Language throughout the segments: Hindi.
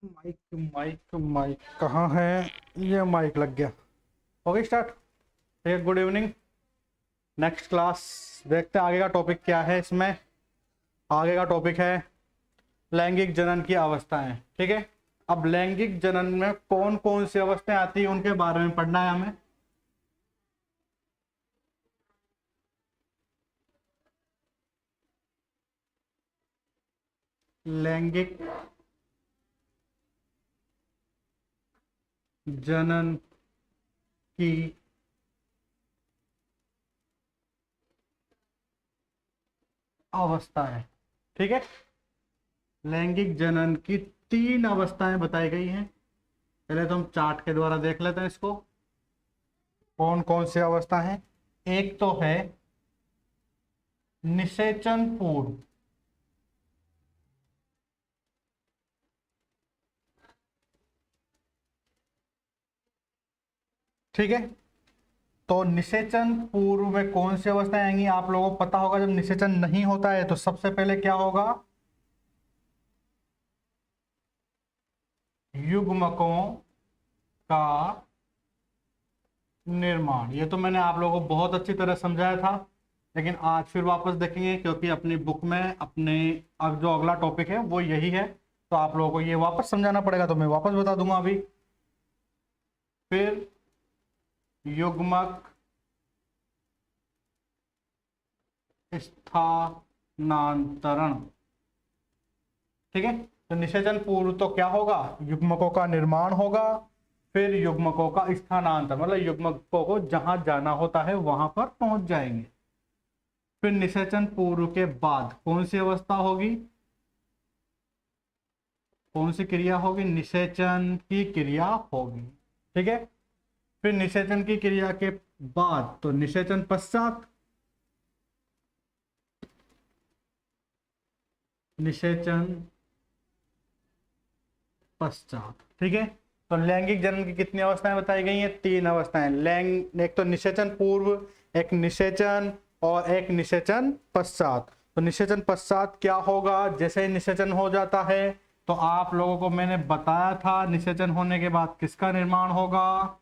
माइक माइक माइक कहाँ है? ये माइक लग गया। हो गई स्टार्ट। एक गुड इवनिंग। नेक्स्ट क्लास देखते हैं आगे का टॉपिक क्या है। इसमें आगे का टॉपिक है लैंगिक जनन की अवस्थाएं। ठीक है, अब लैंगिक जनन में कौन कौन सी अवस्थाएं आती है उनके बारे में पढ़ना है हमें। लैंगिक जनन की अवस्थाएं। ठीक है, लैंगिक जनन की 3 अवस्थाएं बताई गई हैं। पहले तो हम चार्ट के द्वारा देख लेते हैं इसको, कौन कौन सी अवस्था है। एक तो है निषेचन पूर्व। ठीक है, तो निषेचन पूर्व में कौन सी अवस्थाएं आएंगी आप लोगों को पता होगा। जब निषेचन नहीं होता है तो सबसे पहले क्या होगा, युग्मकों का निर्माण। ये तो मैंने आप लोगों को बहुत अच्छी तरह समझाया था, लेकिन आज फिर वापस देखेंगे क्योंकि अपनी बुक में अपने अब जो अगला टॉपिक है वो यही है, तो आप लोगों को ये वापस समझाना पड़ेगा, तो मैं वापस बता दूंगा अभी। फिर युग्मक स्थानांतरण। ठीक है, तो निषेचन पूर्व तो क्या होगा, युग्मकों का निर्माण होगा, फिर युग्मकों का स्थानांतरण, मतलब युग्मकों को जहां जाना होता है वहां पर पहुंच जाएंगे। फिर निषेचन पूर्व के बाद कौन सी अवस्था होगी, कौन सी क्रिया होगी, निषेचन की क्रिया होगी। ठीक है, फिर निषेचन की क्रिया के बाद तो निषेचन पश्चात, निषेचन पश्चात। ठीक है, तो लैंगिक जनन की कितनी अवस्थाएं बताई गई हैं, 3 अवस्थाएं। एक तो निषेचन पूर्व, एक निषेचन और एक निषेचन पश्चात। तो निषेचन पश्चात क्या होगा, जैसे ही निषेचन हो जाता है तो आप लोगों को मैंने बताया था निषेचन होने के बाद किसका निर्माण होगा,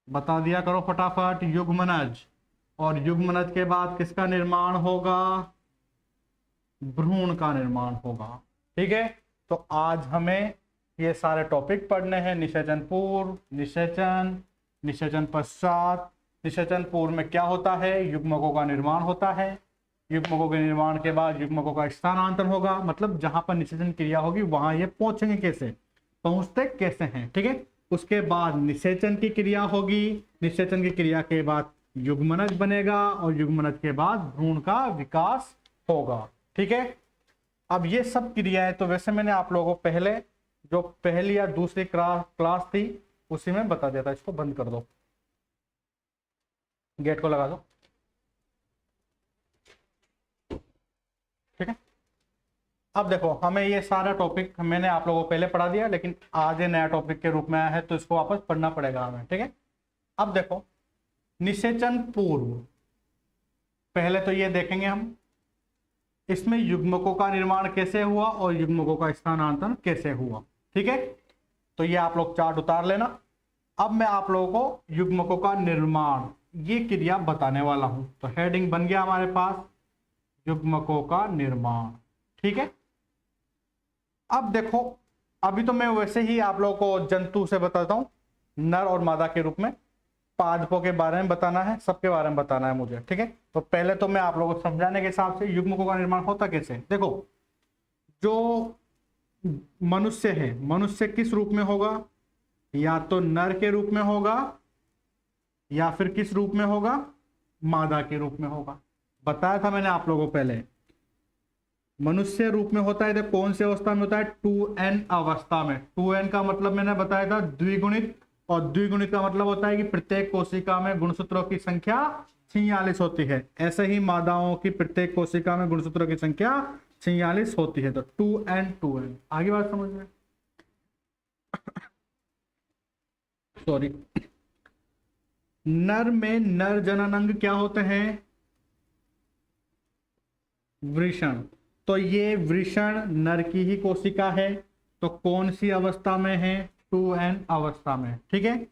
बता दिया करो फटाफट, युग्मनज। और युग्मनज के बाद किसका निर्माण होगा, भ्रूण का निर्माण होगा। ठीक है, तो आज हमें ये सारे टॉपिक पढ़ने हैं, निषेचन पूर्व, निषेचन, निषेचन पश्चात। निषेचन पूर्व में क्या होता है, युग्मकों का निर्माण होता है। युग्मकों के निर्माण के बाद युग्मकों का स्थानांतरण होगा, मतलब जहां पर निषेचन क्रिया होगी वहां ये पहुंचेंगे कैसे, पहुंचते कैसे हैं। ठीक है, उसके बाद निषेचन की क्रिया होगी, निषेचन की क्रिया के बाद युग्मनज बनेगा और युग्मनज के बाद भ्रूण का विकास होगा। ठीक है, अब ये सब क्रियाएं तो वैसे मैंने आप लोगों को पहले जो पहली या दूसरी क्लास थी उसी में बता दिया था। इसको बंद कर दो, गेट को लगा दो। ठीक है, अब देखो हमें ये सारा टॉपिक मैंने आप लोगों को पहले पढ़ा दिया, लेकिन आज ये नया टॉपिक के रूप में आया है तो इसको वापस पढ़ना पड़ेगा हमें। ठीक है, अब देखो निषेचन पूर्व, पहले तो ये देखेंगे हम इसमें युग्मकों का निर्माण कैसे हुआ और युग्मकों का स्थानांतरण कैसे हुआ। ठीक है, तो ये आप लोग चार्ट उतार लेना। अब मैं आप लोगों को युग्मकों का निर्माण ये क्रिया बताने वाला हूं, तो हेडिंग बन गया हमारे पास युग्मकों का निर्माण। ठीक है, अब देखो अभी तो मैं वैसे ही आप लोगों को जंतु से बताता हूं, नर और मादा के रूप में, पादपों के बारे में बताना है, सबके बारे में बताना है मुझे। ठीक है, तो पहले तो मैं आप लोगों को समझाने के हिसाब से युग्मकों का निर्माण होता कैसे। देखो जो मनुष्य है, मनुष्य किस रूप में होगा, या तो नर के रूप में होगा या फिर किस रूप में होगा, मादा के रूप में होगा। बताया था मैंने आप लोगों को पहले, मनुष्य रूप में होता है तो कौन सी अवस्था में होता है, 2n अवस्था में। 2n का मतलब मैंने बताया था द्विगुणित, और द्विगुणित का मतलब होता है कि प्रत्येक कोशिका में गुणसूत्रों की संख्या 46 होती है। ऐसे ही मादाओं की प्रत्येक कोशिका में गुणसूत्रों की संख्या 46 होती है। तो 2n 2n, आगे बात समझ में, सॉरी। नर में नर जननांग क्या होते हैं, वृषण। तो ये वृषण नर की ही कोशिका है तो कौन सी अवस्था में है, 2n अवस्था में, ठीक है।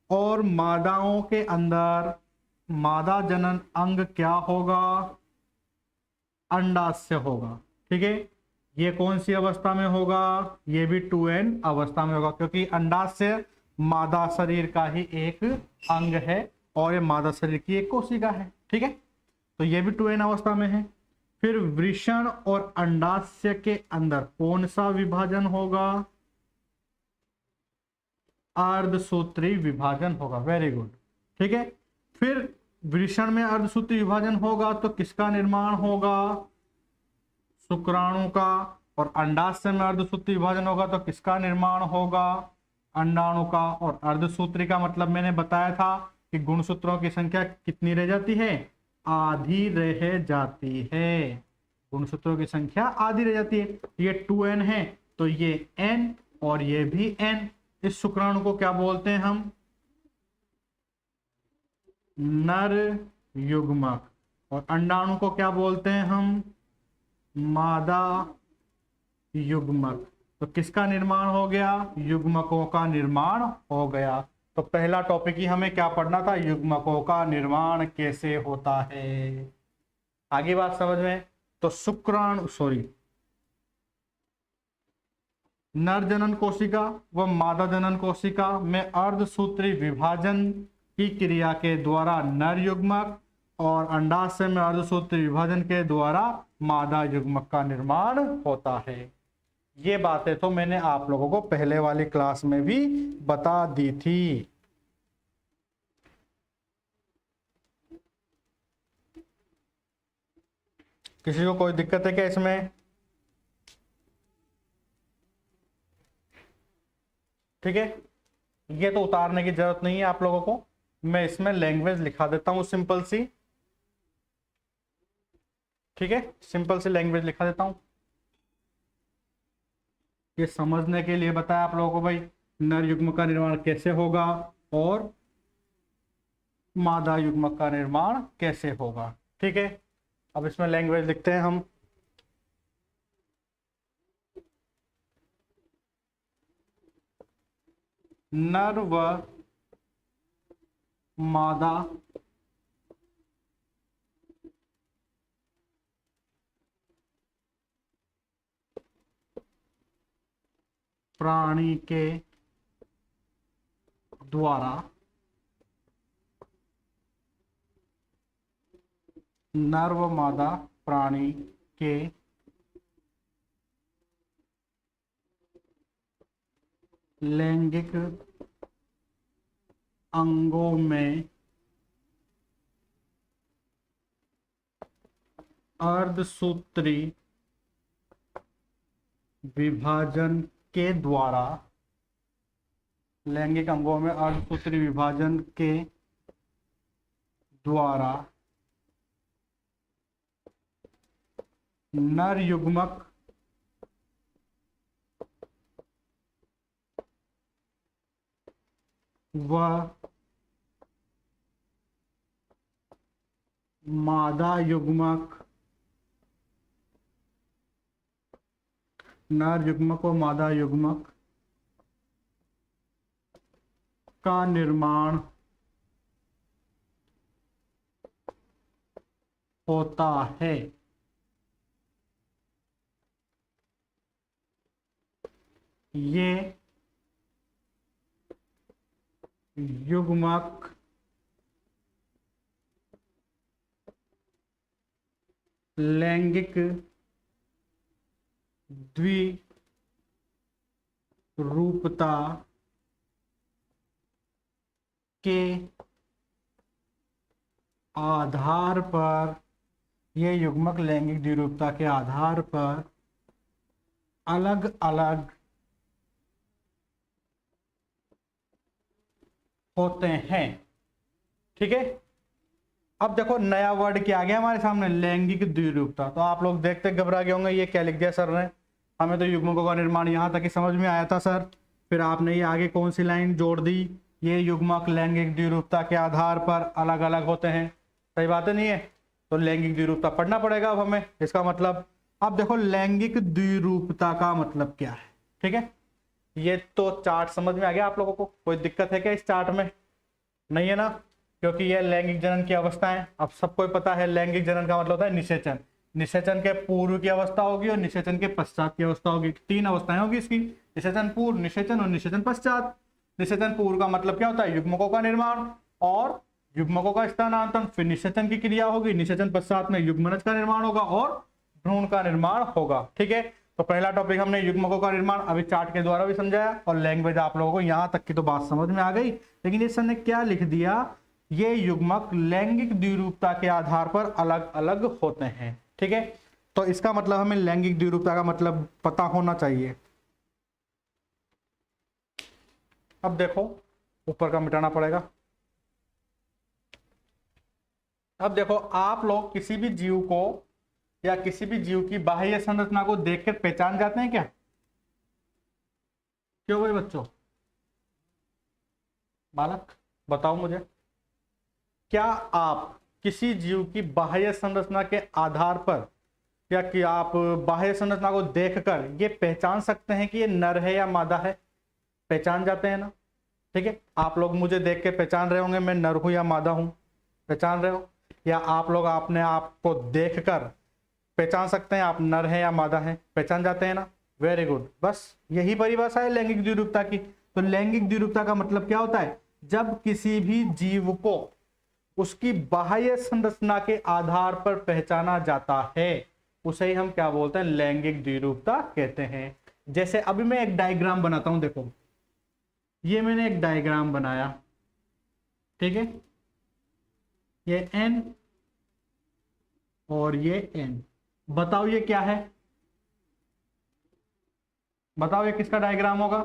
और मादाओं के अंदर मादा जनन अंग क्या होगा, अंडाशय होगा, ठीक है। ये कौन सी अवस्था में होगा, ये भी 2n अवस्था में होगा, क्योंकि अंडाशय मादा शरीर का ही एक अंग है और ये मादा शरीर की एक कोशिका है, ठीक है। तो ये भी 2n अवस्था में है। फिर वृषण और अंडाशय के अंदर कौन सा विभाजन होगा, अर्धसूत्री विभाजन होगा, वेरी गुड, ठीक है। फिर वृषण में अर्धसूत्री विभाजन होगा तो किसका निर्माण होगा, शुक्राणु का। और अंडाशय में अर्धसूत्री विभाजन होगा तो किसका निर्माण होगा, अंडाणु का। और अर्धसूत्री का मतलब मैंने बताया था कि गुणसूत्रों की संख्या कितनी रह जाती है, आधी रह जाती है, गुणसूत्रों की संख्या आधी रह जाती है। ये 2n है तो ये n और ये भी n। इस शुक्राणु को क्या बोलते हैं हम, नर युग्मक। और अंडाणु को क्या बोलते हैं हम, मादा युग्मक। तो किसका निर्माण हो गया, युग्मकों का निर्माण हो गया। तो पहला टॉपिक ही हमें क्या पढ़ना था, युग्मकों का निर्माण कैसे होता है। आगे बात समझ में। तो शुक्राणु नर जनन कोशिका व मादा जनन कोशिका में अर्धसूत्री विभाजन की क्रिया के द्वारा नर युग्मक और अंडाशय में अर्धसूत्री विभाजन के द्वारा मादा युग्मक का निर्माण होता है। ये बातें तो मैंने आप लोगों को पहले वाली क्लास में भी बता दी थी। किसी को कोई दिक्कत है क्या इसमें, ठीक है। ये तो उतारने की जरूरत नहीं है आप लोगों को, मैं इसमें लैंग्वेज लिखा देता हूं सिंपल सी, ठीक है, सिंपल सी लैंग्वेज लिखा देता हूं। ये समझने के लिए बताया आप लोगों को भाई नर युग्मक का निर्माण कैसे होगा और मादा युग्मक का निर्माण कैसे होगा, ठीक है। अब इसमें लैंग्वेज लिखते हैं हम। नर व मादा प्राणी के द्वारा नर व मादा प्राणी के लैंगिक अंगों में अर्धसूत्री विभाजन के द्वारा, लैंगिक अंगों में अर्धसूत्री विभाजन के द्वारा नर युग्मक व मादा युग्मक, नर युग्मक व मादा युग्मक का निर्माण होता है। ये युग्मक लैंगिक द्विरूपता के आधार पर, ये युग्मक लैंगिक द्विरूपता के आधार पर अलग अलग होते हैं, ठीक है। अब देखो नया वर्ड क्या आ गया हमारे सामने, लैंगिक द्विरूपता। तो आप लोग देखते घबरा गए होंगे ये क्या लिख दिया सर ने, हमें तो युग्मकों का निर्माण यहाँ तक ही समझ में आया था सर, फिर आपने ये आगे कौन सी लाइन जोड़ दी, ये युग्मक लैंगिक द्विरूपता के आधार पर अलग अलग होते हैं। सही बात है नहीं है, तो लैंगिक द्विरूपता पढ़ना पड़ेगा अब हमें। इसका मतलब अब देखो लैंगिक द्विरूपता का मतलब क्या है, ठीक है, ये तो चार्ट समझ में आ गया आप लोगों को? कोई दिक्कत है क्या इस चार्ट में? नहीं है ना, क्योंकि ये लैंगिक जनन की अवस्था है। अब सबको पता है लैंगिक जनन का मतलब होता है निषेचन। निषेचन के पूर्व की अवस्था होगी और निषेचन के पश्चात की अवस्था होगी। 3 अवस्थाएं होगी इसकी, निषेचन पूर्व, निषेचन और निषेचन पश्चात। निषेचन पूर्व का मतलब क्या होता है? युग्मकों का निर्माण और युग्मकों का स्थानांतरण। फिर निषेचन की क्रिया होगी, निषेचन पश्चात में युग्मनज का निर्माण होगा और भ्रूण का निर्माण होगा। ठीक है, तो पहला टॉपिक हमने युग्मकों का निर्माण अभी चार्ट के द्वारा भी समझाया, और लैंग्वेज आप लोगों को यहां तक की तो बात समझ में आ गई। लेकिन इस सर ने क्या लिख दिया, ये युग्मक लैंगिक द्विरूपता के आधार पर अलग अलग होते हैं। ठीक है, तो इसका मतलब हमें लैंगिक द्विरूपता का मतलब पता होना चाहिए। अब देखो, ऊपर का मिटाना पड़ेगा। अब देखो, आप लोग किसी भी जीव को या किसी भी जीव की बाह्य संरचना को देखकर पहचान जाते हैं क्या? क्यों भाई बच्चों? बालक बताओ मुझे, क्या आप किसी जीव की बाह्य संरचना के आधार पर या कि आप बाह्य संरचना को देखकर ये पहचान सकते हैं कि ये नर है या मादा है? पहचान जाते हैं ना? ठीक है, आप लोग मुझे देख के पहचान रहे होंगे मैं नर हूं या मादा हूं, पहचान रहे हो? या आप लोग अपने आप को देखकर पहचान सकते हैं आप नर हैं या मादा हैं? पहचान जाते हैं ना? वेरी गुड, बस यही परिभाषा है लैंगिक द्विरूपता की। तो लैंगिक द्विरूपता का मतलब क्या होता है? जब किसी भी जीव को उसकी बाह्य संरचना के आधार पर पहचाना जाता है, उसे ही हम क्या बोलते हैं? लैंगिक द्विरूपता कहते हैं। जैसे अभी मैं एक डायग्राम बनाता हूं, देखो ये मैंने एक डायग्राम बनाया, ठीक है, ये एन और ये एन। बताओ ये क्या है? बताओ ये किसका डायग्राम होगा?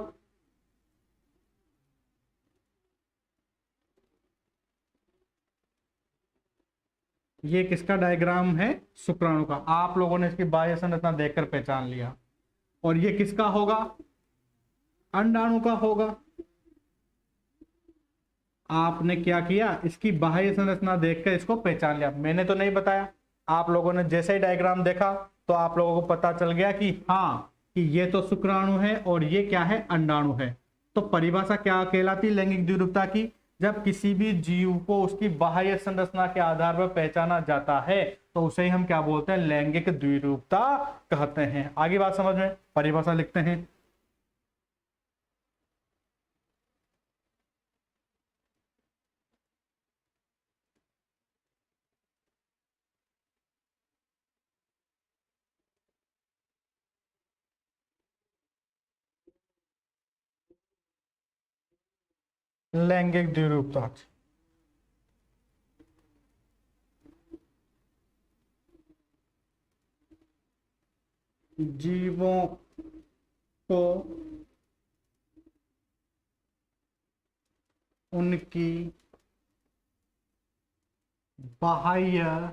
ये किसका डायग्राम है? शुक्राणु का। आप लोगों ने इसकी बाह्य संरचना देखकर पहचान लिया। और ये किसका होगा? अंडाणु का होगा। आपने क्या किया? इसकी बाह्य संरचना देखकर इसको पहचान लिया। मैंने तो नहीं बताया, आप लोगों ने जैसे ही डायग्राम देखा तो आप लोगों को पता चल गया कि हाँ, कि ये तो शुक्राणु है और ये क्या है? अंडाणु है। तो परिभाषा क्या कहलाती लैंगिक द्विरूपता की? जब किसी भी जीव को उसकी बाह्य संरचना के आधार पर पहचाना जाता है तो उसे ही हम क्या बोलते हैं? लैंगिक द्विरूपता कहते हैं। आगे बात समझ में, परिभाषा लिखते हैं। लैंगिक द्विरूपता जीवों को उनकी बाह्य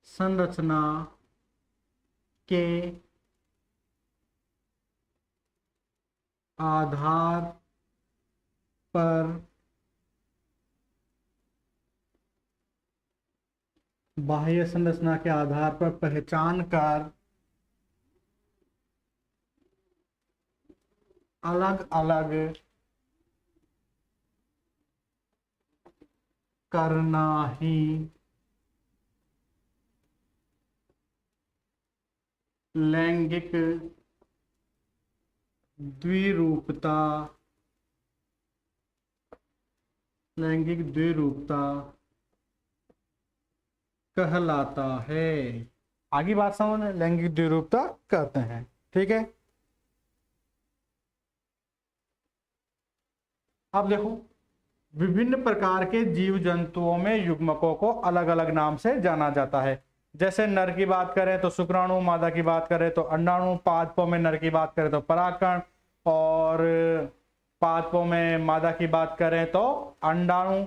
संरचना के आधार पर बाह्य संरचना के आधार पर पहचान कर अलग अलग करना ही लैंगिक द्विरूपता कहलाता है। आगे बात समझ, लैंगिक द्विरूपता कहते हैं। ठीक है, अब देखो, विभिन्न प्रकार के जीव जंतुओं में युग्मकों को अलग अलग नाम से जाना जाता है। जैसे नर की बात करें तो शुक्राणु, मादा की बात करें तो अंडाणु, पादपों में नर की बात करें तो परागकण, और पादपों में मादा की बात करें तो अंडाणु,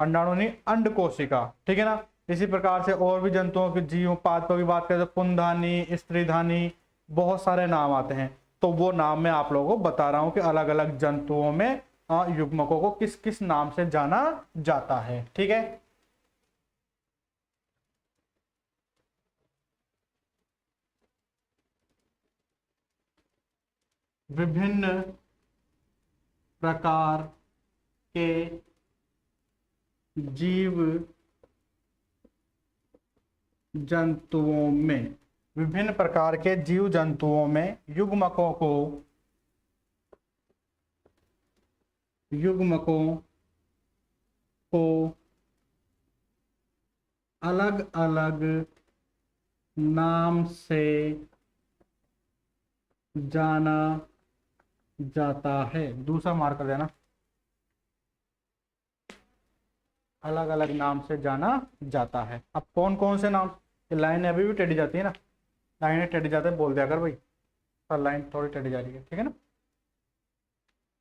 अंडाणु नहीं अंड कोशिका। ठीक है ना? इसी प्रकार से और भी जंतुओं के जीव पादपों की बात करें तो पुंधानी, स्त्रीधानी, बहुत सारे नाम आते हैं। तो वो नाम मैं आप लोगों को बता रहा हूं कि अलग अलग जंतुओं में युग्मकों को किस किस नाम से जाना जाता है। ठीक है, विभिन्न प्रकार के जीव जंतुओं में, विभिन्न प्रकार के जीव जंतुओं में युग्मकों को अलग अलग नाम से जाना जाता है। दूसरा मार्क कर देना, अलग अलग नाम से जाना जाता है। अब कौन कौन से नाम, ये लाइन अभी भी टेढ़ी जाती है ना, लाइनें टेढ़ी जाते हैं बोल दिया कर भाई, सर लाइन थोड़ी टेढ़ी जा रही है, ठीक है ना।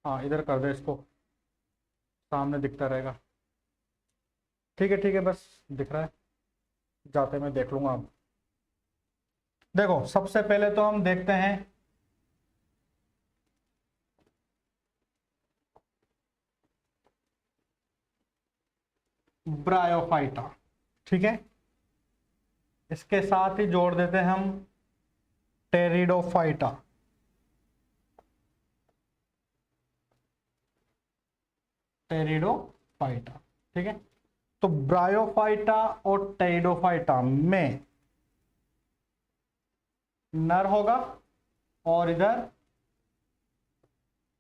हाँ इधर कर दे इसको, सामने दिखता रहेगा, ठीक है बस दिख रहा है, जाते मैं देख लूंगा। अब देखो सबसे पहले तो हम देखते हैं ब्रायोफाइटा, ठीक है। इसके साथ ही जोड़ देते हैं हम टेरिडोफाइटा, ठीक है। तो ब्रायोफाइटा और टेरिडोफाइटा में नर होगा और इधर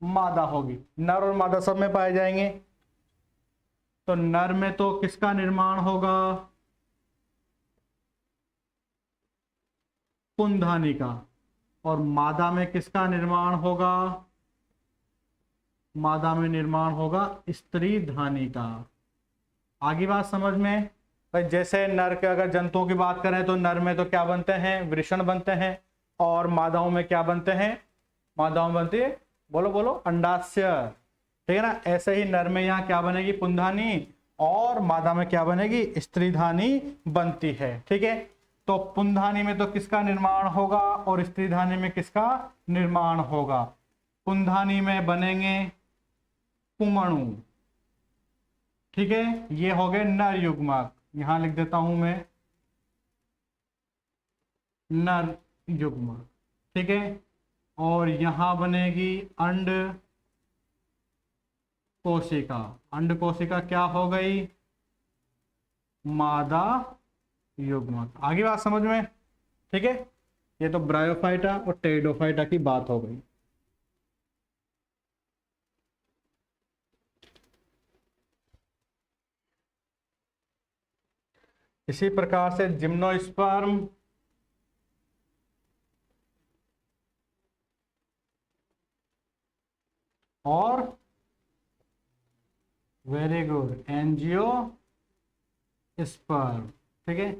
मादा होगी, नर और मादा सब में पाए जाएंगे। तो नर में तो किसका निर्माण होगा, पुंधानी का, और मादा में किसका निर्माण होगा, मादा में निर्माण होगा स्त्री धानी का। आगे बात समझ में भाई, जैसे नर के अगर जंतुओं की बात करें तो नर में तो क्या बनते हैं, वृषण बनते हैं, और मादाओं में क्या बनते हैं, मादाओं में बनती है, बोलो बोलो, अंडाशय, ठीक है ना। ऐसे ही नर में यहाँ क्या बनेगी, पुंधानी, और मादा में क्या बनेगी, स्त्रीधानी बनती है, ठीक है। तो पुंधानी में तो किसका निर्माण होगा और स्त्रीधानी में किसका निर्माण होगा, पुंधानी में बनेंगे पुमणु, ठीक है। ये हो गए नर युग्मक, यहां लिख देता हूं मैं नर युग्मक, ठीक है। और यहां बनेगी अंड कोशिका, अंड कोशिका क्या हो गई, मादा युग्मक। आगे बात समझ में, ठीक है। ये तो ब्रायोफाइटा और टेरिडोफाइटा की बात हो गई। इसी प्रकार से जिम्नोस्पर्म और वेरी गुड एंजियोस्पर्म, ठीक है।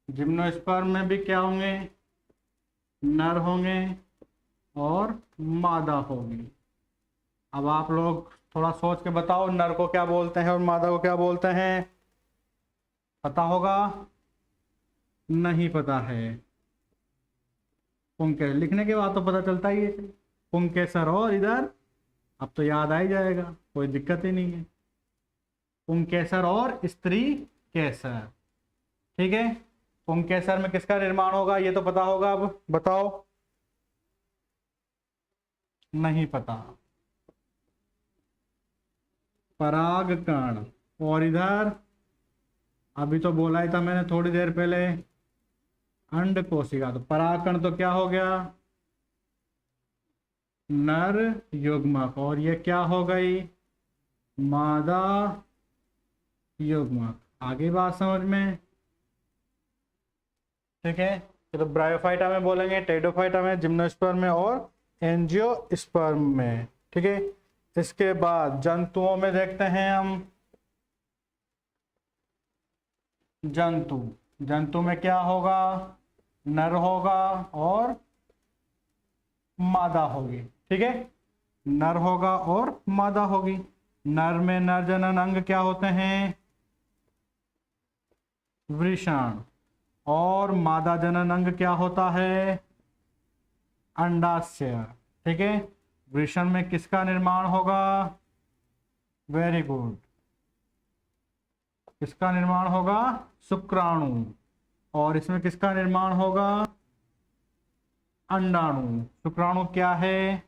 जिम्नोस्पर्म में भी क्या होंगे, नर होंगे और मादा होगी। अब आप लोग थोड़ा सोच के बताओ, नर को क्या बोलते हैं और मादा को क्या बोलते हैं, पता होगा, नहीं पता है। पुंके लिखने के बाद तो पता चलता ही है, पुंकेसर, और इधर अब तो याद आ ही जाएगा, कोई दिक्कत ही नहीं है। पुंकेसर और स्त्री केसर, ठीक है। पुंकेसर में किसका निर्माण होगा ये तो पता होगा, अब बताओ, नहीं पता, परागकण। और इधर अभी तो बोला ही था मैंने थोड़ी देर पहले, अंड कोशिका। तो परागकण तो क्या हो गया, नर युग्मक, और ये क्या हो गई, मादा युग्मक। आगे बात समझ में, ठीक है। तो ब्रायोफाइटा में बोलेंगे, टेरिडोफाइटा में, जिम्नोस्पर्म में और एंजियोस्पर्म में, ठीक है। इसके बाद जंतुओं में देखते हैं हम, जंतु में क्या होगा, नर होगा और मादा होगी, ठीक है। नर होगा और मादा होगी। नर में नर जनन अंग क्या होते हैं, वृषण, और मादा जनन अंग क्या होता है, अंडाशय, ठीक है। वृषण में किसका निर्माण होगा, वेरी गुड, किसका निर्माण होगा, शुक्राणु, और इसमें किसका निर्माण होगा, अंडाणु। शुक्राणु क्या है,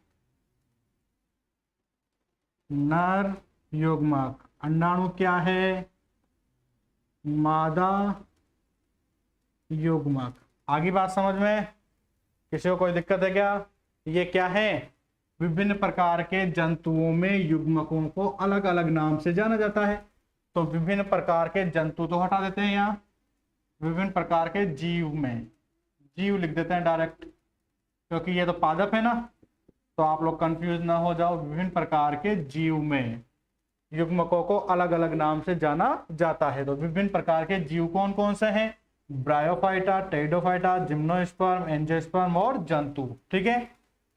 नर युग्मक, अंडाणु क्या है, मादा युग्मक। आगे बात समझ में, किसी को कोई दिक्कत है क्या? ये क्या है, विभिन्न प्रकार के जंतुओं में युग्मकों को अलग अलग नाम से जाना जाता है। तो विभिन्न प्रकार के जंतु तो हटा देते हैं, यहाँ विभिन्न प्रकार के जीव में जीव लिख देते हैं डायरेक्ट, क्योंकि ये तो पादप है ना, तो आप लोग कंफ्यूज ना हो जाओ। विभिन्न प्रकार के जीव में युग्मकों को अलग अलग नाम से जाना जाता है। तो विभिन्न प्रकार के जीव कौन कौन से हैं? ब्रायोफाइटा, टेरिडोफाइटा, जिम्नोस्पर्म, एंजियोस्पर्म और जंतु। ठीक है,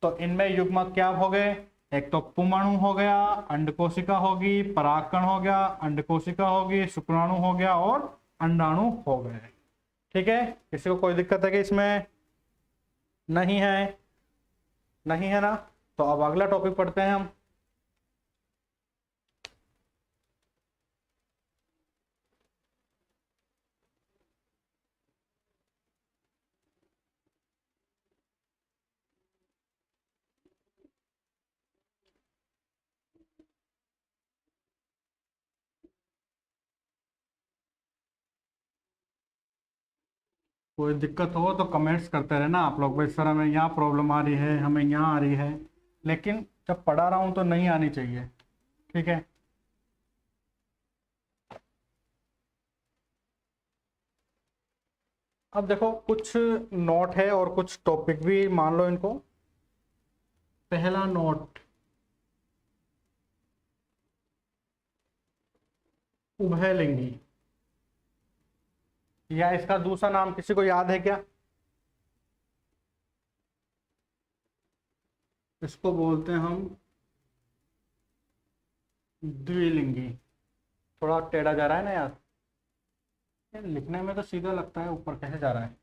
तो इनमें युग्मक क्या हो गए? एक तो पुंअणु हो गया, अंडकोशिका होगी, परागकण हो गया, अंडकोशिका होगी, शुक्राणु हो गया और अंडाणु हो गए। ठीक है, किसी को कोई दिक्कत है कि इसमें? नहीं है, नहीं है ना? तो अब अगला टॉपिक पढ़ते हैं हम। कोई दिक्कत हो तो कमेंट्स करते रहना आप लोग, भाई सर हमें यहाँ प्रॉब्लम आ रही है, हमें यहाँ आ रही है, लेकिन जब पढ़ा रहा हूँ तो नहीं आनी चाहिए। ठीक है, अब देखो कुछ नोट है और कुछ टॉपिक भी मान लो इनको। पहला नोट, उभयलिंगी, या इसका दूसरा नाम किसी को याद है क्या? इसको बोलते हैं हम द्विलिंगी। थोड़ा टेढ़ा जा रहा है ना यार, ये लिखने में तो सीधा लगता है, ऊपर कैसे जा रहा है?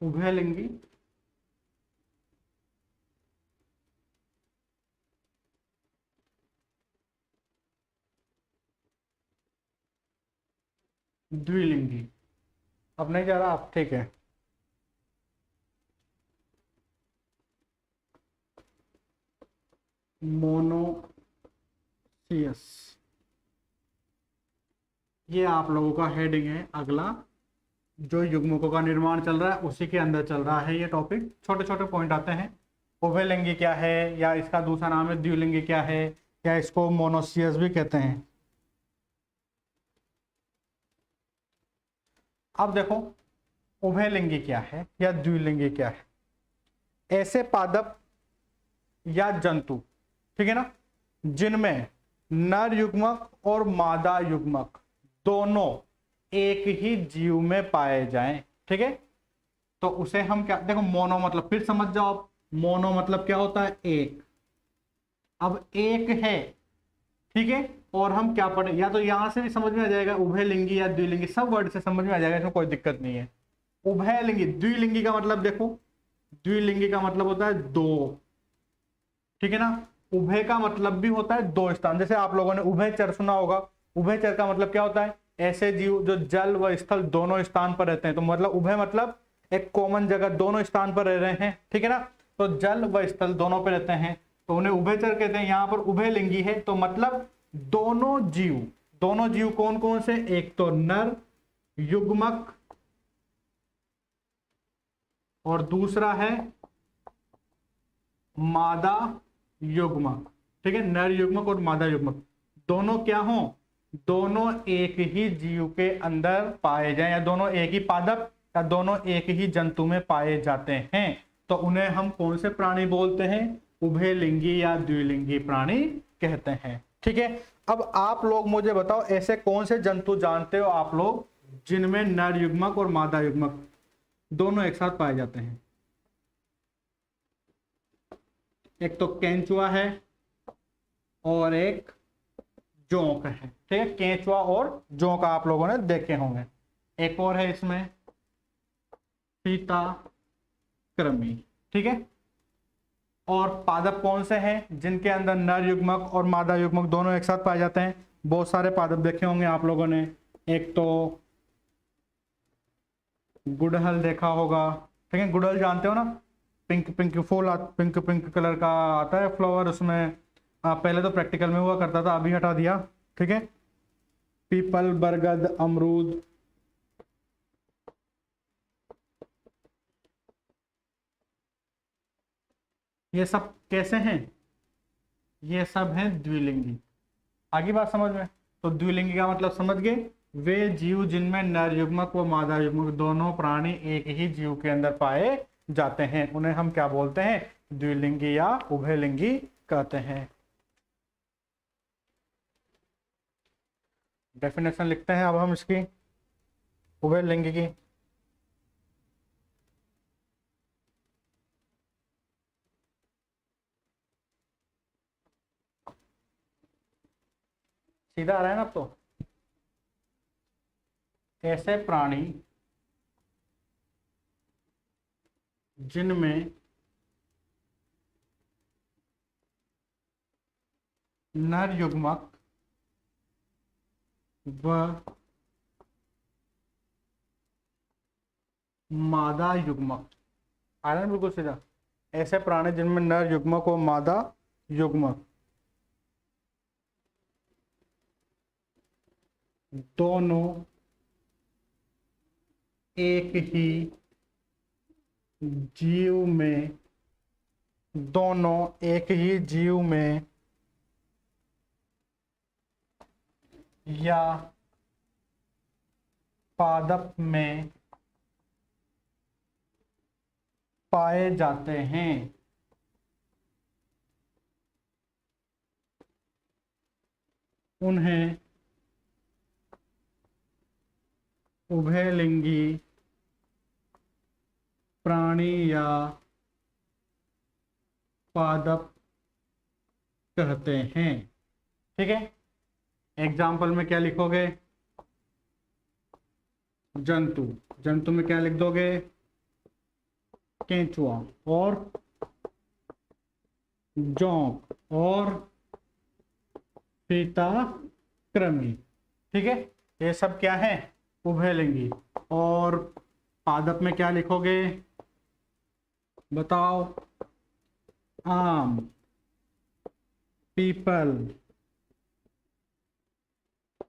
उभयलिंगी, द्विलिंगी। अब नहीं जा रहा आप? ठीक है, मोनोसियस, ये आप लोगों का हेडिंग है। अगला जो युग्मकों का निर्माण चल रहा है उसी के अंदर चल रहा है ये टॉपिक। छोटे छोटे पॉइंट आते हैं। उभयलिंगी क्या है, या इसका दूसरा नाम है द्विलिंगी क्या है, या इसको मोनोसियस भी कहते हैं। अब देखो उभयलिंगी क्या है या द्विलिंगी क्या है। ऐसे पादप या जंतु, ठीक है ना, जिनमें नर युग्मक और मादा युग्मक दोनों एक ही जीव में पाए जाएं। ठीक है, तो उसे हम क्या, देखो मोनो मतलब, फिर समझ जाओ, मोनो मतलब क्या होता है? एक। अब एक है, ठीक है, और हम क्या पढ़े, या तो यहां से भी समझ में आ जाएगा, उभयलिंगी या द्विलिंगी, सब वर्ड से समझ में आ जाएगा, इसमें कोई दिक्कत नहीं है। उभयलिंगी, द्विलिंगी का मतलब देखो, द्विलिंगी का मतलब होता है दो, ठीक है ना। उभय का मतलब भी होता है दो स्थान, जैसे आप लोगों ने उभयचर सुना होगा। उभयचर का मतलब क्या होता है? ऐसे जीव जो जल व स्थल दोनों स्थान पर रहते हैं। तो मतलब उभय मतलब एक कॉमन जगह, दोनों स्थान पर रह रहे हैं, ठीक है ना। तो जल व स्थल दोनों पर रहते हैं, तो उन्हें उभयचर कहते हैं। यहाँ पर उभयलिंगी है, तो मतलब दोनों जीव कौन कौन से? एक तो नर युग्मक और दूसरा है मादा युग्मक। ठीक है, नर युग्मक और मादा युग्मक दोनों क्या हो? दोनों एक ही जीव के अंदर पाए जाएं, या दोनों एक ही पादप या दोनों एक ही जंतु में पाए जाते हैं। तो उन्हें हम कौन से प्राणी बोलते हैं? उभयलिंगी या द्विलिंगी प्राणी कहते हैं। ठीक है, अब आप लोग मुझे बताओ, ऐसे कौन से जंतु जानते हो आप लोग जिनमें नर युग्मक और मादा युग्मक दोनों एक साथ पाए जाते हैं? एक तो केंचुआ है और एक जोंक है। ठीक है, केंचुआ और जोंक आप लोगों ने देखे होंगे। एक और है इसमें फीताकृमि। ठीक है, और पादप कौन से हैं जिनके अंदर नर युग्मक और मादा युग्मक दोनों एक साथ पाए जाते हैं? बहुत सारे पादप देखे होंगे आप लोगों ने। एक तो गुड़हल देखा होगा, ठीक है, गुड़हल जानते हो ना, पिंक पिंक फूल, पिंक पिंक कलर का आता है फ्लावर उसमें। पहले तो प्रैक्टिकल में हुआ करता था, अभी हटा दिया, ठीक है। पीपल, बरगद, अमरूद, ये सब कैसे हैं? ये सब हैं द्विलिंगी। आगे बात समझ में? तो द्विलिंगी का मतलब समझ गए, वे जीव जिनमें नर युग्मक व मादा युग्मक दोनों प्राणी एक ही जीव के अंदर पाए जाते हैं, उन्हें हम क्या बोलते हैं? द्विलिंगी या उभयलिंगी कहते हैं। डेफिनेशन लिखते हैं अब हम इसकी, उभयलिंगी की। सीधा आ रहा है ना अब तो? ऐसे प्राणी जिनमें नर युग्मक व मादा युग्मक, आ रहा है बिल्कुल सीधा, ऐसे प्राणी जिनमें नर युग्मक व मादा युग्मक दोनों एक ही जीव में, दोनों एक ही जीव में या पादप में पाए जाते हैं, उन्हें उभयलिंगी प्राणी या पादप कहते हैं। ठीक है, एग्जाम्पल में क्या लिखोगे? जंतु, जंतु में क्या लिख दोगे? केंचुआ और जोंक और फीताकृमि। ठीक है, ये सब क्या है? उभयलिंगी। और पादप में क्या लिखोगे? बताओ। आम, पीपल,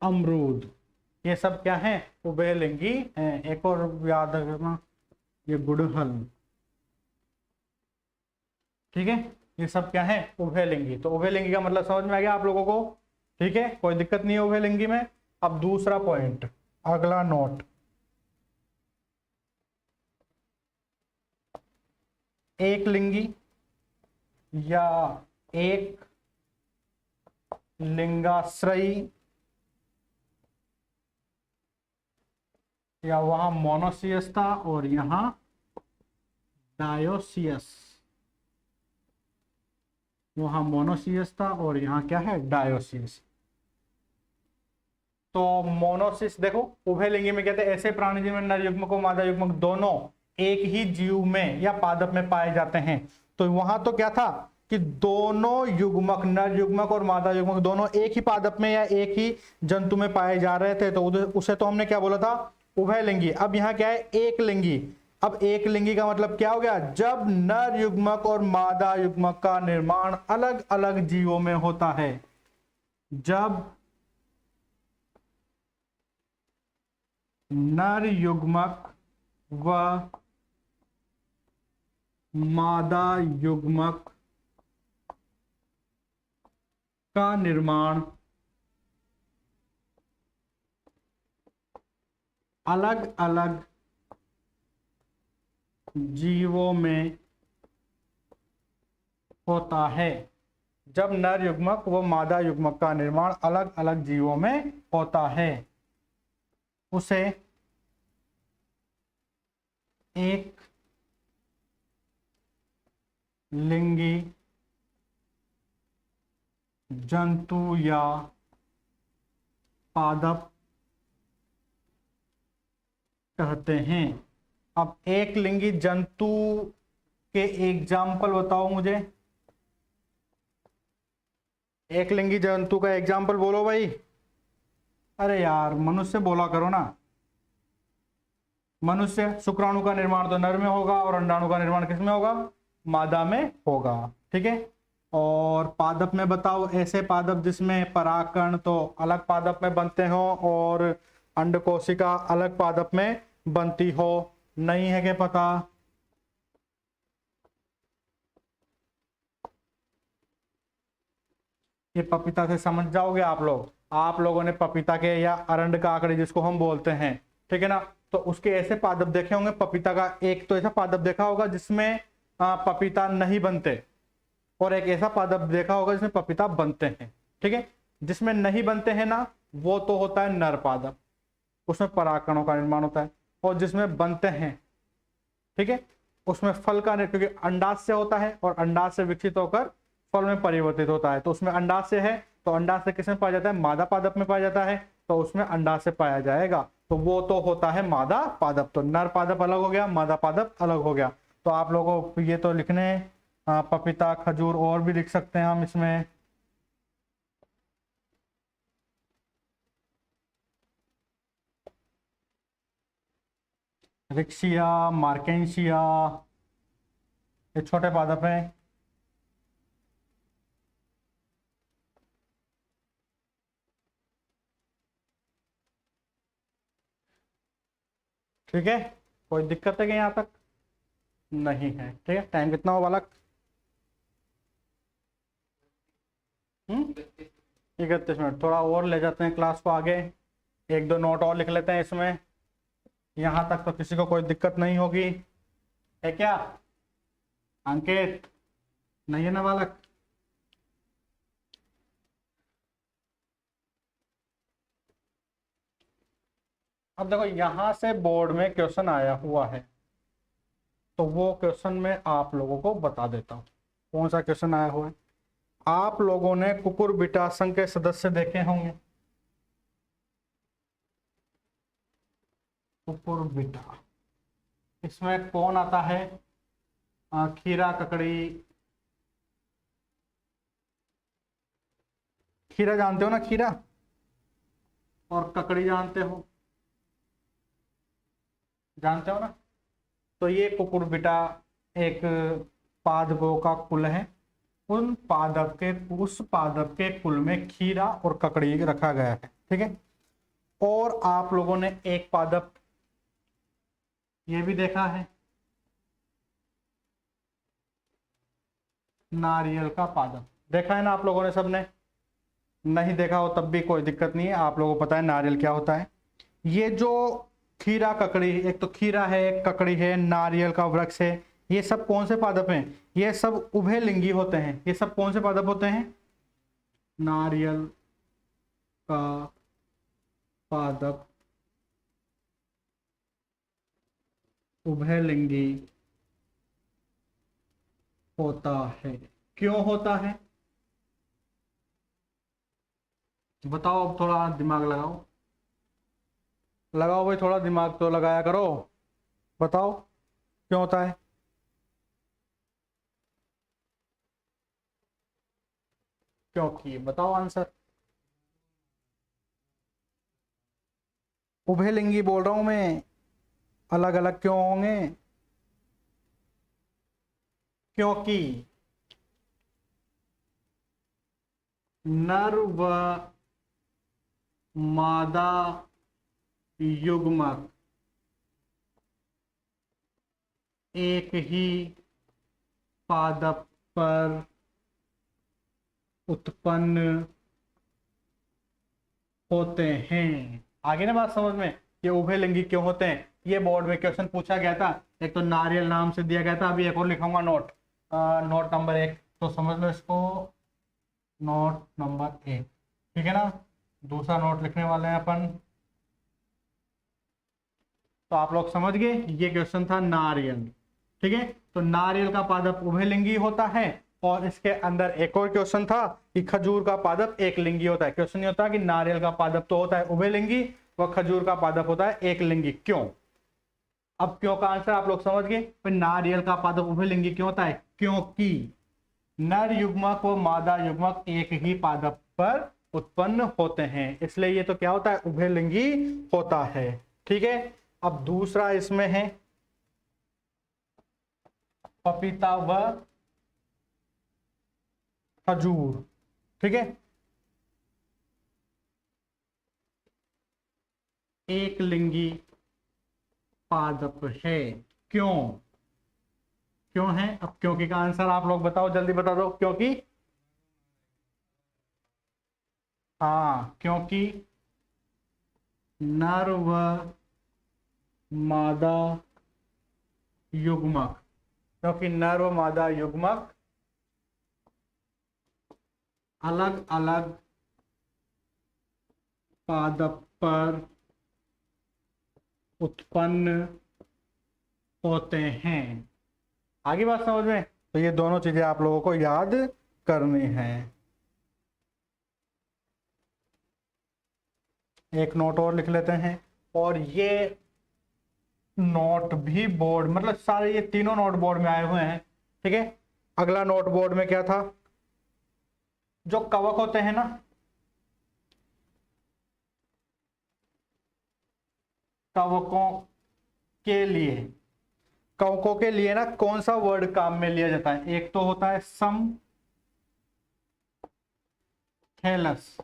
अमरूद, ये सब क्या है? उभयलिंगी हैं। एक और याद रखना, ये गुड़हल। ठीक है, ये सब क्या है? उभयलिंगी। तो उभयलिंगी का मतलब समझ में आ गया आप लोगों को? ठीक है, कोई दिक्कत नहीं है उभयलिंगी में। अब दूसरा पॉइंट, अगला नोट, एक लिंगी या एक लिंगाश्रयी, या वहां मोनोसियस था और यहां डायोसियस, वहां मोनोसियस था और यहां क्या है? डायोसियस। तो मोनोसिस देखो, उभयलिंगी में कहते हैं ऐसे प्राणी जिनमें नर युग्मक और मादा युग्मक दोनों एक ही जीव में या पादप में पाए जाते हैं। तो वहां तो क्या था कि दोनों युग्मक, नर युग्मक और मादा युग्मक दोनों एक ही पादप में या एक ही जंतु में पाए जा रहे थे, तो उसे तो हमने क्या बोला था? उभयलिंगी। अब यहाँ क्या है? एक लिंगी। अब एक लिंगी का मतलब क्या हो गया? जब नर युग्मक और मादा युग्मक का निर्माण अलग अलग जीवों में होता है, जब नर युग्मक व मादा युग्मक का निर्माण अलग अलग जीवों में होता है, जब नर युग्मक व मादा युग्मक का निर्माण अलग अलग जीवों में होता है, उसे एक लिंगी जंतु या पादप कहते हैं। अब एक लिंगी जंतु के एग्जाम्पल बताओ मुझे। एक लिंगी जंतु का एग्जाम्पल बोलो भाई। अरे यार, मनुष्य बोला करो ना। मनुष्य, शुक्राणु का निर्माण तो नर में होगा और अंडाणु का निर्माण किस में होगा, मादा में होगा। ठीक है, और पादप में बताओ, ऐसे पादप जिसमें परागकण तो अलग पादप में बनते हो और अंड कोशिका अलग पादप में बनती हो। नहीं है क्या पता? ये पपीता से समझ जाओगे आप लोग। आप लोगों ने पपीता के या अरंड काकड़ी जिसको हम बोलते हैं, ठीक है ना, तो उसके ऐसे पादप देखे होंगे। पपीता का एक तो ऐसा पादप देखा होगा जिसमें पपीता नहीं बनते, और एक ऐसा पादप देखा होगा जिसमें पपीता बनते हैं। ठीक है, जिसमें नहीं बनते हैं ना, वो तो होता है नर पादप, उसमें परागकणों का निर्माण होता है। और जिसमें बनते हैं, ठीक है, उसमें फल का, क्योंकि अंडाशय होता है और अंडाशय से विकसित होकर फल में परिवर्तित होता है, तो उसमें अंडाशय है, तो अंडाशय किसमें पाया जाता है, मादा पादप में पाया जाता है, तो उसमें अंडाशय पाया जाएगा, तो वो तो होता है मादा पादप। तो नर पादप अलग हो गया, मादा पादप अलग हो गया। तो आप लोगों को ये तो लिखने, पपीता, खजूर, और भी लिख सकते हैं हम इसमें। रिक्सिया, मार्केंशिया, ये छोटे पादप हैं। ठीक है, कोई दिक्कत है क्या यहाँ तक? नहीं है। ठीक है, टाइम कितना हो बालक? 31 मिनट। थोड़ा और ले जाते हैं क्लास को आगे, एक दो नोट और लिख लेते हैं इसमें। यहाँ तक तो किसी को कोई दिक्कत नहीं होगी, है क्या अंकित? नहीं है ना बालक? अब देखो, यहां से बोर्ड में क्वेश्चन आया हुआ है, तो वो क्वेश्चन में आप लोगों को बता देता हूं कौन सा क्वेश्चन आया हुआ है। आप लोगों ने कुकुरबिटा संघ के सदस्य देखे होंगे। कुकुरबिटा, इसमें कौन आता है? खीरा, ककड़ी। खीरा जानते हो ना, खीरा, और ककड़ी जानते हो, जानते हो ना। तो ये कुकुरबिटा एक पादपों का कुल है। उन पादप के, उस पादप के कुल में खीरा और ककड़ी रखा गया है। ठीक है, और आप लोगों ने एक पादप ये भी देखा है, नारियल का पादप देखा है ना आप लोगों ने, सबने? नहीं देखा हो तब भी कोई दिक्कत नहीं है, आप लोगों को पता है नारियल क्या होता है। ये जो खीरा, ककड़ी, एक तो खीरा है, एक ककड़ी है, नारियल का वृक्ष है, ये सब कौन से पादप हैं? ये सब उभयलिंगी होते हैं। ये सब कौन से पादप होते हैं? नारियल का पादप उभयलिंगी होता है। क्यों होता है बताओ? अब थोड़ा दिमाग लगाओ, लगाओ भाई, थोड़ा दिमाग तो लगाया करो। बताओ क्यों होता है? क्योंकि, बताओ आंसर। उभयलिंगी बोल रहा हूं मैं, अलग अलग क्यों होंगे? क्योंकि नर व मादा युग्मक एक ही पादप पर उत्पन्न होते हैं। आगे ना बात समझ में? ये उभयलिंगी क्यों होते हैं, ये बोर्ड में क्वेश्चन पूछा गया था। एक तो नारियल नाम से दिया गया था, अभी एक और लिखूंगा नोट, नोट नंबर 1, तो समझ लो इसको, नोट नंबर 1। ठीक है ना, दूसरा नोट लिखने वाले हैं अपन। तो आप लोग समझ गए, ये क्वेश्चन था नारियल। ठीक है, तो नारियल का पादप उभयलिंगी होता है, और इसके अंदर एक और क्वेश्चन था कि खजूर का पादप एक लिंगी होता है। क्वेश्चन ये होता है कि नारियल का पादप तो होता है उभयलिंगी व खजूर का पादप होता है एक लिंगी। क्यों? अब क्यों का आंसर आप लोग समझ गए। फिर नारियल का पादप उभयलिंगी क्यों होता है? क्योंकि नर युग्मक व मादा युग्मक एक ही पादप पर उत्पन्न होते हैं, इसलिए ये तो क्या होता है, उभयलिंगी होता है। ठीक है, अब दूसरा इसमें है पपीता व खजूर, ठीक है। एक लिंगी पादप है। क्यों क्यों है? अब क्योंकि का आंसर आप लोग बताओ, जल्दी बता दो। क्योंकि हाँ, क्योंकि नर व मादा युग्मक, क्योंकि नर व मादा युग्मक अलग अलग पादप पर उत्पन्न होते हैं। आगे बात समझ में? तो ये दोनों चीजें आप लोगों को याद करनी है। एक नोट और लिख लेते हैं। और ये नोट भी बोर्ड, मतलब सारे ये तीनों नोट बोर्ड में आए हुए हैं, ठीक है। अगला नोट बोर्ड में क्या था? जो कवक होते हैं ना, कवकों के लिए ना कौन सा वर्ड काम में लिया जाता है? एक तो होता है सम थैलस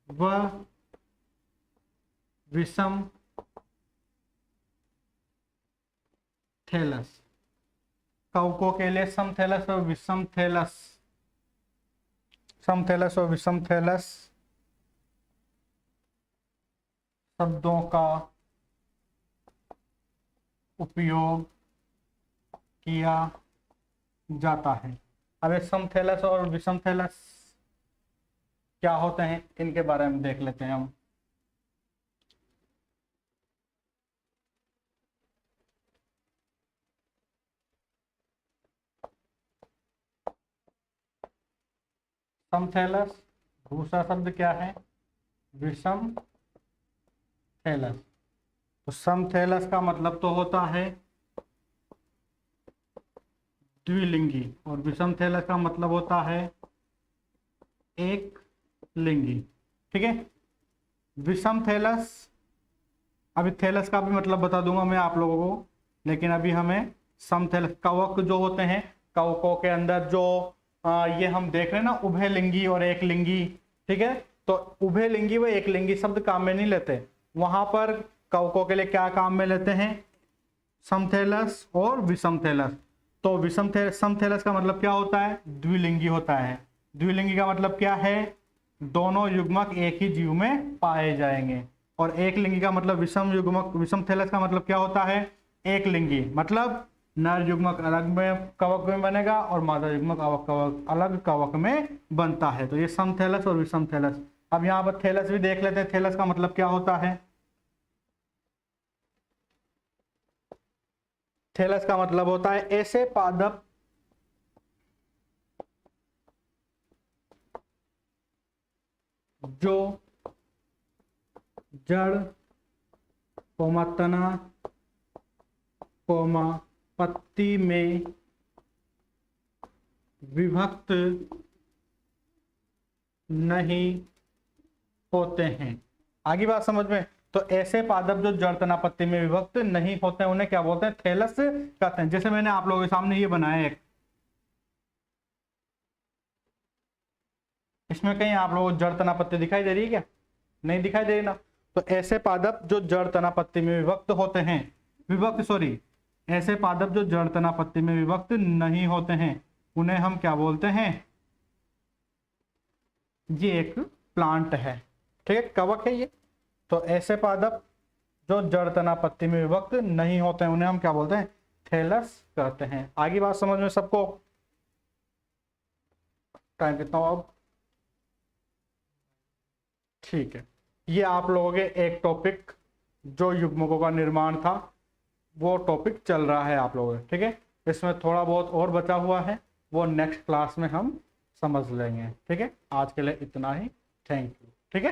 व विषम थैलस। कवकों के लिए सम थैलस और विषम थैलस, सम थैलस और विषम थैलस शब्दों का उपयोग किया जाता है। अब ये सम थैलस और विषम थैलस क्या होते हैं, इनके बारे में देख लेते हैं हम। सम थैलस, दूसरा शब्द क्या है? विषम थैलस। तो सम थैलस का मतलब तो होता है द्विलिंगी, और विषम थैलस का मतलब होता है एक लिंगी, ठीक है। विषम थैलस, अभी थैलस का भी मतलब बता दूंगा मैं आप लोगों को, लेकिन अभी हमें सम थैलस, कवक जो होते हैं, कवकों के अंदर जो ये हम देख रहे हैं ना, उभयलिंगी और एक लिंगी, ठीक है। तो उभयलिंगी व एक लिंगी शब्द काम में नहीं लेते, वहां पर कवकों के लिए क्या काम में लेते हैं? सम थैलस और विषम थैलस। तो विषम थैलस, सम थैलस का मतलब क्या होता है? द्विलिंगी होता है। द्विलिंगी का मतलब क्या है? दोनों युग्मक एक ही जीव में पाए जाएंगे। और एक लिंगी का मतलब विषम युग्मक, विषम थैलस का मतलब क्या होता है? एक लिंगी, मतलब नर युग्मक अलग में कवक में बनेगा और मादा युग्मक अलग कवक में बनता है। तो ये सम थैलस और विषम थैलस। अब यहाँ पर थैलस भी देख लेते हैं, थैलस का मतलब क्या होता है? थैलस का मतलब होता है ऐसे पादप जो जड़, तना, पत्ती में विभक्त नहीं होते हैं। आगे बात समझ में? तो ऐसे पादप जो जड़, तना, पत्ती में विभक्त नहीं होते हैं, उन्हें क्या बोलते हैं? थैलस कहते हैं। जैसे मैंने आप लोगों के सामने ये बनाया है, इसमें कहीं आप लोगों को जड़, तना, पत्ती दिखाई दे रही है क्या? नहीं दिखाई दे रही ना। तो ऐसे पादप जो जड़, तना, पत्ती में विभक्त होते हैं, ऐसे पादप जो जड़, तना, पत्ती में विभक्त नहीं होते हैं, उन्हें हम क्या बोलते हैं? ये एक प्लांट है, ठीक है, कवक है ये। तो ऐसे पादप जो जड़, तना, पत्ती में विभक्त नहीं होते हैं, उन्हें हम क्या बोलते हैं? थैलस कहते हैं। आगे बात समझ में सबको? टाइम कितना हुआ अब? ठीक है, ये आप लोगों के एक टॉपिक जो युग्मकों का निर्माण था, वो टॉपिक चल रहा है आप लोगों का, ठीक है। इसमें थोड़ा बहुत और बचा हुआ है, वो नेक्स्ट क्लास में हम समझ लेंगे, ठीक है। आज के लिए इतना ही, थैंक यू, ठीक है।